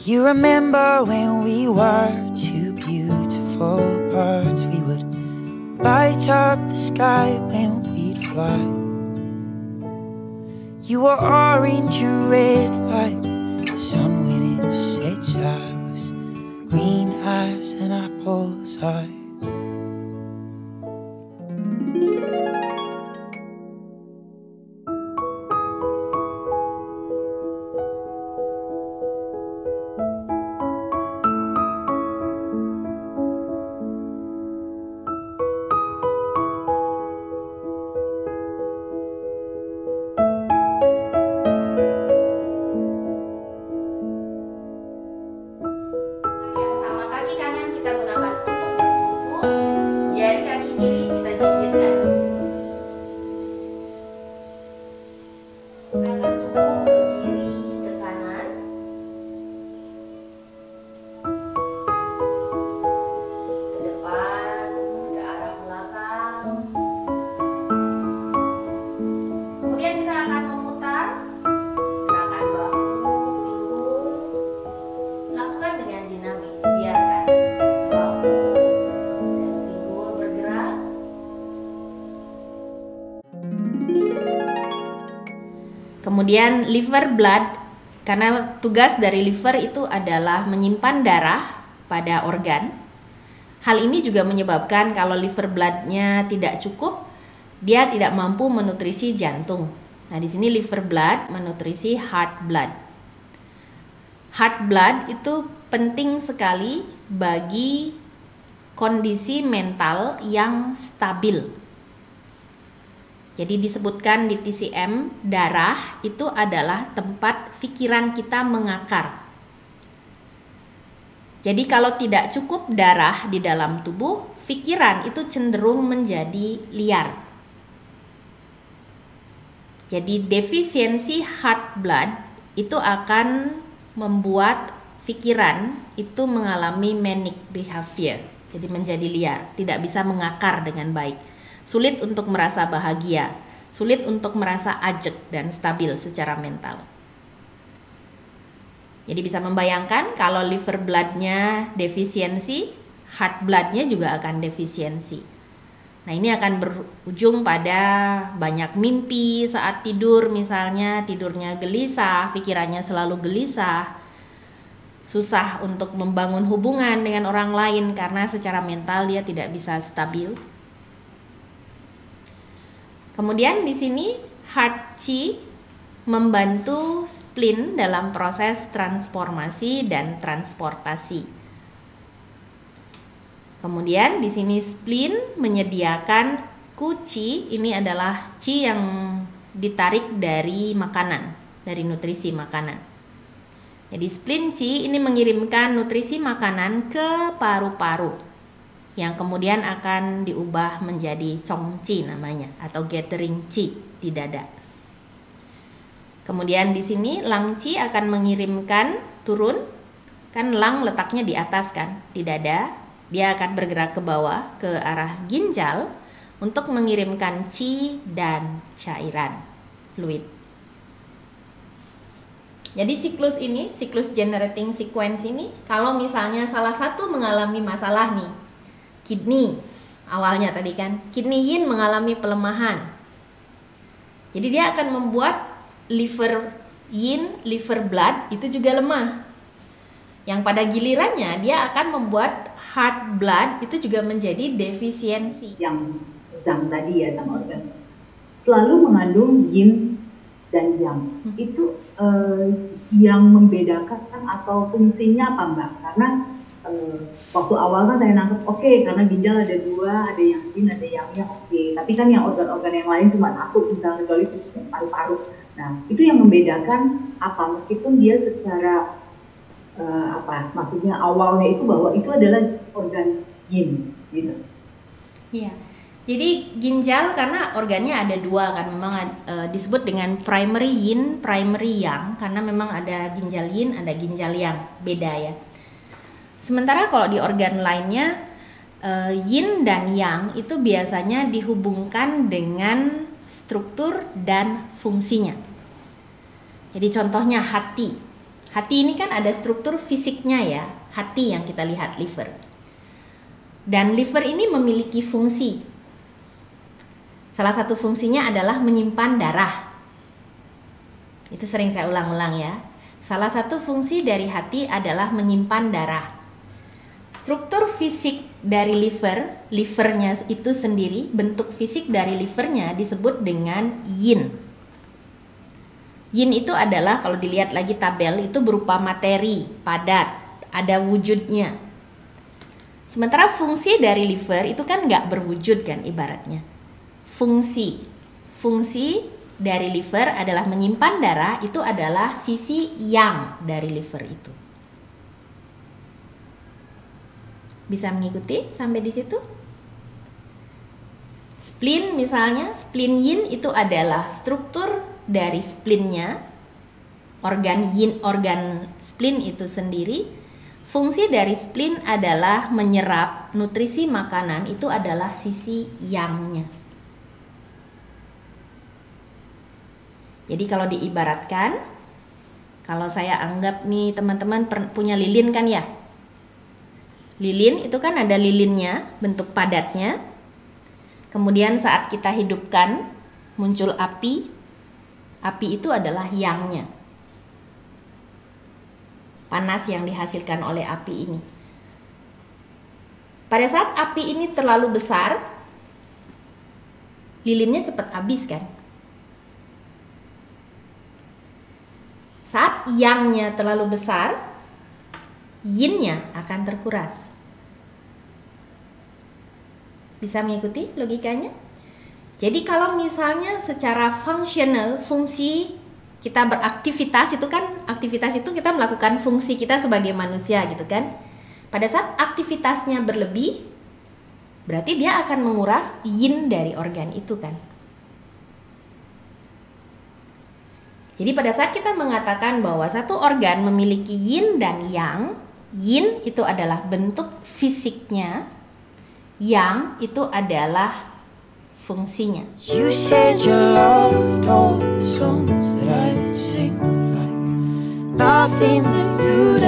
You remember when we were two beautiful birds? We would light up the sky when we'd fly. You were orange and red like the sun when it sets. I was green as an apple's eye. Kemudian liver blood, karena tugas dari liver itu adalah menyimpan darah pada organ. Hal ini juga menyebabkan kalau liver bloodnya tidak cukup, dia tidak mampu menutrisi jantung. Nah, di sini liver blood menutrisi heart blood. Heart blood itu penting sekali bagi kondisi mental yang stabil. Jadi disebutkan di TCM, darah itu adalah tempat pikiran kita mengakar. Jadi kalau tidak cukup darah di dalam tubuh, pikiran itu cenderung menjadi liar. Jadi defisiensi heart blood itu akan membuat pikiran itu mengalami manic behavior. Jadi menjadi liar, tidak bisa mengakar dengan baik. Sulit untuk merasa bahagia, sulit untuk merasa ajeg dan stabil secara mental. Jadi bisa membayangkan kalau liver bloodnya defisiensi, heart bloodnya juga akan defisiensi. Nah, ini akan berujung pada banyak mimpi saat tidur, misalnya tidurnya gelisah, pikirannya selalu gelisah, susah untuk membangun hubungan dengan orang lain karena secara mental dia tidak bisa stabil. Kemudian di sini heart qi membantu spleen dalam proses transformasi dan transportasi. Kemudian di sini spleen menyediakan qu qi, ini adalah qi yang ditarik dari makanan, dari nutrisi makanan. Jadi spleen qi ini mengirimkan nutrisi makanan ke paru-paru, yang kemudian akan diubah menjadi cong qi namanya, atau gathering qi di dada. Kemudian di sini lang qi akan mengirimkan turun, kan lang letaknya di atas kan, di dada, dia akan bergerak ke bawah ke arah ginjal untuk mengirimkan qi dan cairan fluid. Jadi siklus ini, siklus generating sequence ini, kalau misalnya salah satu mengalami masalah nih, kidney awalnya tadi kan, kidney yin mengalami pelemahan. Jadi dia akan membuat liver yin, liver blood itu juga lemah. Yang pada gilirannya dia akan membuat heart blood itu juga menjadi defisiensi. Yang zang tadi ya, zang organ selalu mengandung yin dan yang. Itu yang membedakan atau fungsinya apa Mbak? Karena waktu awal kan saya nangkep oke, karena ginjal ada dua, ada yang yin, ada yang yang oke. Tapi kan yang organ-organ yang lain cuma satu, misalnya kecuali paru-paru. Nah, itu yang membedakan apa? Meskipun dia secara maksudnya awalnya itu bahwa itu adalah organ yin, gitu. Iya. Jadi ginjal karena organnya ada dua kan, memang disebut dengan primary yin, primary yang, karena memang ada ginjal yin, ada ginjal yang, beda ya. Sementara kalau di organ lainnya, yin dan yang itu biasanya dihubungkan dengan struktur dan fungsinya. Jadi contohnya hati. Hati ini kan ada struktur fisiknya ya, hati yang kita lihat, liver. Dan liver ini memiliki fungsi. Salah satu fungsinya adalah menyimpan darah. Itu sering saya ulang-ulang ya. Salah satu fungsi dari hati adalah menyimpan darah. Struktur fisik dari livernya itu sendiri, bentuk fisik dari livernya disebut dengan yin. Yin itu adalah, kalau dilihat lagi tabel, itu berupa materi, padat, ada wujudnya. Sementara fungsi dari liver itu kan nggak berwujud kan ibaratnya. Fungsi dari liver adalah menyimpan darah, itu adalah sisi yang dari liver itu. Bisa mengikuti sampai di situ? Spleen misalnya, spleen yin itu adalah struktur dari spleennya, organ yin, organ spleen itu sendiri. Fungsi dari spleen adalah menyerap nutrisi makanan, itu adalah sisi yang-nya. Jadi kalau diibaratkan, kalau saya anggap nih teman-teman punya lilin kan ya. Lilin itu kan ada lilinnya, bentuk padatnya. Kemudian saat kita hidupkan, muncul api. Api itu adalah yang-nya. Panas yang dihasilkan oleh api ini. Pada saat api ini terlalu besar, lilinnya cepat habis kan? Saat yang-nya terlalu besar, yin-nya akan terkuras. Bisa mengikuti logikanya? Jadi kalau misalnya secara fungsional, fungsi kita beraktivitas itu kan, aktivitas itu kita melakukan fungsi kita sebagai manusia gitu kan. Pada saat aktivitasnya berlebih, berarti dia akan menguras yin dari organ itu kan. Jadi pada saat kita mengatakan bahwa satu organ memiliki yin dan yang, yin itu adalah bentuk fisiknya, yang itu adalah fungsinya. You said you loved all the songs that I would sing, like nothing that you'd